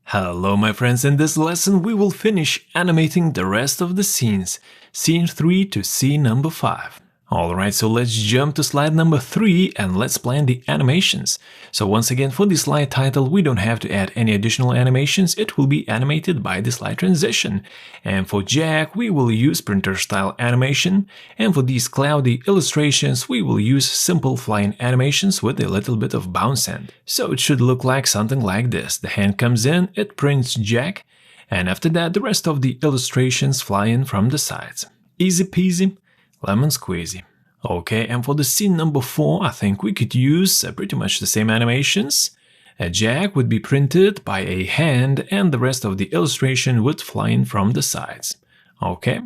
Hello my friends, in this lesson we will finish animating the rest of the scenes, scene 3 to scene number 5. Alright, so let's jump to slide number 3 and let's plan the animations. So once again, for the slide title we don't have to add any additional animations, it will be animated by the slide transition. And for Jack we will use printer style animation, and for these cloudy illustrations we will use simple flying animations with a little bit of bounce end. So it should look like something like this. The hand comes in, it prints Jack, and after that the rest of the illustrations fly in from the sides. Easy peasy, lemon squeezy. Okay, and for the scene number 4, I think we could use pretty much the same animations. A Jack would be printed by a hand and the rest of the illustration would fly in from the sides. Okay,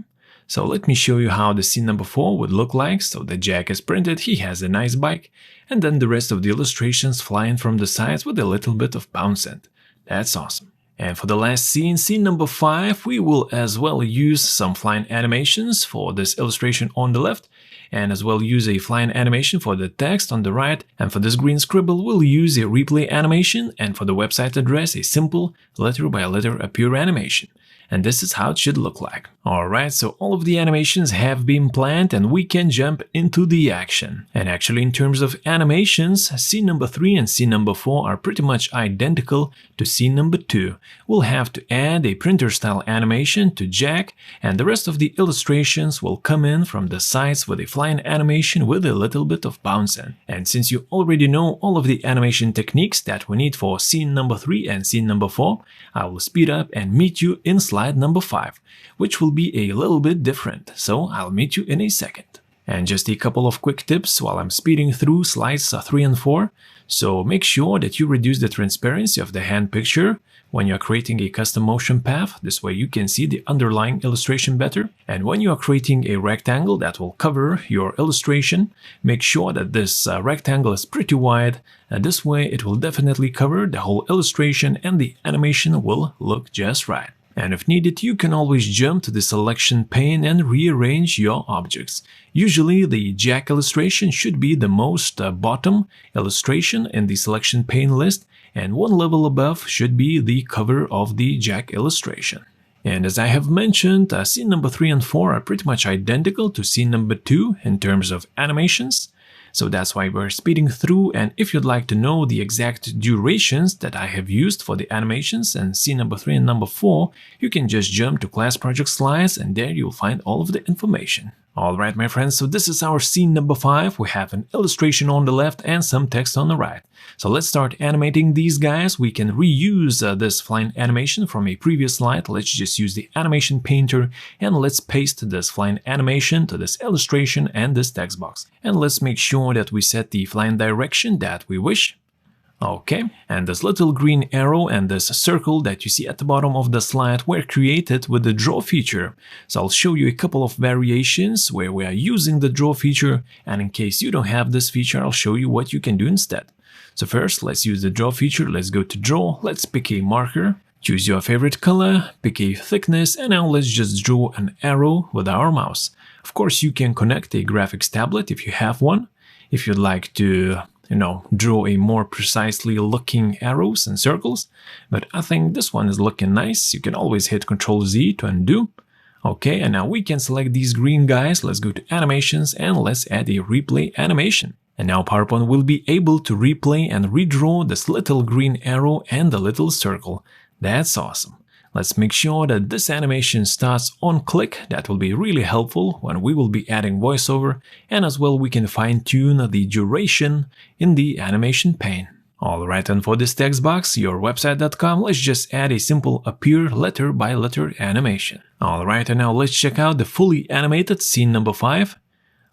so let me show you how the scene number 4 would look like. So the Jack is printed, he has a nice bike, and then the rest of the illustrations fly in from the sides with a little bit of bounce end. That's awesome. And for the last scene, scene number 5, we will as well use some flying animations for this illustration on the left, and as well use a flying animation for the text on the right, and for this green scribble we'll use a replay animation, and for the website address a simple letter by letter appear animation. And this is how it should look like. Alright, so all of the animations have been planned and we can jump into the action. And actually in terms of animations, scene number 3 and scene number 4 are pretty much identical to scene number 2. We'll have to add a printer style animation to Jack, and the rest of the illustrations will come in from the sides with a flying animation with a little bit of bounce in. And since you already know all of the animation techniques that we need for scene number 3 and scene number 4, I will speed up and meet you in slide number 5, which will be a little bit different, so I'll meet you in a second. And just a couple of quick tips while I'm speeding through slides 3 and 4. So make sure that you reduce the transparency of the hand picture when you're creating a custom motion path. This way you can see the underlying illustration better. And when you are creating a rectangle that will cover your illustration, make sure that this rectangle is pretty wide. This way it will definitely cover the whole illustration and the animation will look just right. And if needed, you can always jump to the selection pane and rearrange your objects. Usually the Jack illustration should be the most bottom illustration in the selection pane list, and one level above should be the cover of the Jack illustration. And as I have mentioned, scene number 3 and 4 are pretty much identical to scene number 2 in terms of animations. So that's why we're speeding through, and if you'd like to know the exact durations that I have used for the animations in scene number 3 and number 4, you can just jump to class project slides and there you'll find all of the information. Alright my friends, so this is our scene number 5. We have an illustration on the left and some text on the right. So let's start animating these guys. We can reuse this flying animation from a previous slide. Let's just use the animation painter and let's paste this flying animation to this illustration and this text box. And let's make sure that we set the flying direction that we wish. Okay, and this little green arrow and this circle that you see at the bottom of the slide were created with the draw feature. So I'll show you a couple of variations where we are using the draw feature, and in case you don't have this feature, I'll show you what you can do instead. So first, let's use the draw feature. Let's go to draw, let's pick a marker, choose your favorite color, pick a thickness, and now let's just draw an arrow with our mouse. Of course, you can connect a graphics tablet if you have one. If you'd like to draw a more precisely looking arrows and circles, but I think this one is looking nice. You can always hit Ctrl Z to undo. Okay, and now we can select these green guys. Let's go to animations and let's add a replay animation. And now PowerPoint will be able to replay and redraw this little green arrow and the little circle. That's awesome. Let's make sure that this animation starts on click. That will be really helpful when we will be adding voiceover, and as well we can fine-tune the duration in the animation pane. Alright, and for this text box, yourwebsite.com, let's just add a simple appear letter by letter animation. Alright, and now let's check out the fully animated scene number 5.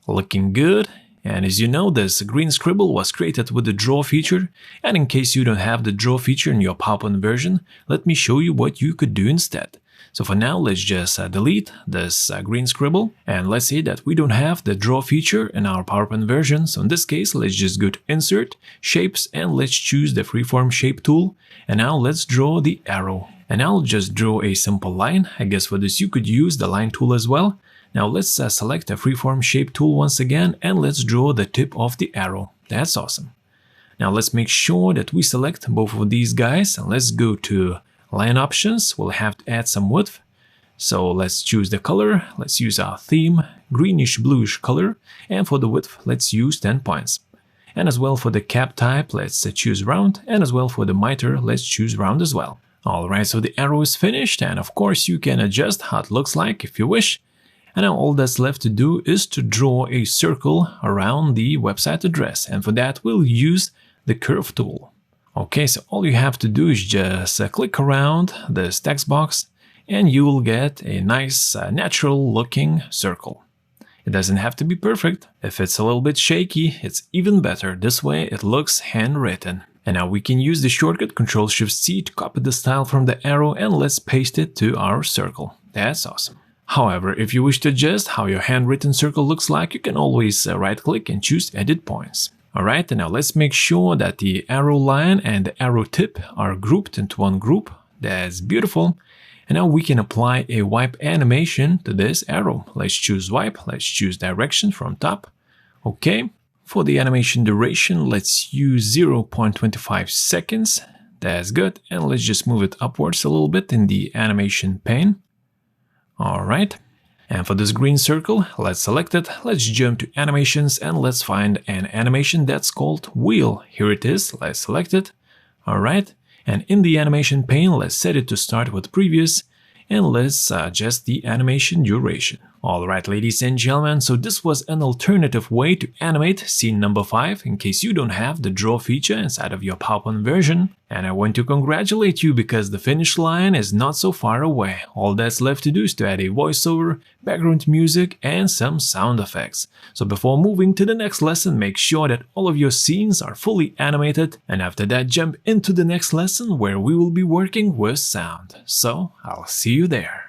Looking good. And as you know, this green scribble was created with the draw feature, and in case you don't have the draw feature in your PowerPoint version, let me show you what you could do instead. So for now, let's just delete this green scribble, and let's say that we don't have the draw feature in our PowerPoint version. So in this case, let's just go to Insert, Shapes, and let's choose the Freeform Shape tool, and now let's draw the arrow. And I'll just draw a simple line. I guess for this you could use the line tool as well. Now let's select a freeform shape tool once again and let's draw the tip of the arrow. That's awesome. Now let's make sure that we select both of these guys and let's go to Line options, we'll have to add some width. So let's choose the color, let's use our theme, greenish bluish color, and for the width, let's use 10 points. And as well for the cap type, let's choose round, and as well for the miter, let's choose round as well. Alright, so the arrow is finished, and of course you can adjust how it looks like if you wish. And now all that's left to do is to draw a circle around the website address, and for that we'll use the curve tool. Okay, so all you have to do is just click around this text box, and you will get a nice natural looking circle. It doesn't have to be perfect. If it's a little bit shaky, it's even better. This way it looks handwritten. And now we can use the shortcut Ctrl+Shift+C to copy the style from the arrow, and let's paste it to our circle. That's awesome. However, if you wish to adjust how your handwritten circle looks like, you can always right-click and choose Edit Points. Alright, and now let's make sure that the arrow line and the arrow tip are grouped into one group. That's beautiful. And now we can apply a wipe animation to this arrow. Let's choose wipe, let's choose direction from top. Okay, for the animation duration, let's use 0.25 seconds. That's good, and let's just move it upwards a little bit in the animation pane. Alright, and for this green circle, let's select it, let's jump to animations, and let's find an animation that's called wheel. Here it is, let's select it. Alright. And in the animation pane, let's set it to start with previous, and let's adjust the animation duration. Alright, ladies and gentlemen, so this was an alternative way to animate scene number 5 in case you don't have the draw feature inside of your PowerPoint version. And I want to congratulate you because the finish line is not so far away. All that's left to do is to add a voiceover, background music, and some sound effects. So before moving to the next lesson, make sure that all of your scenes are fully animated, and after that jump into the next lesson where we will be working with sound. So I'll see you there.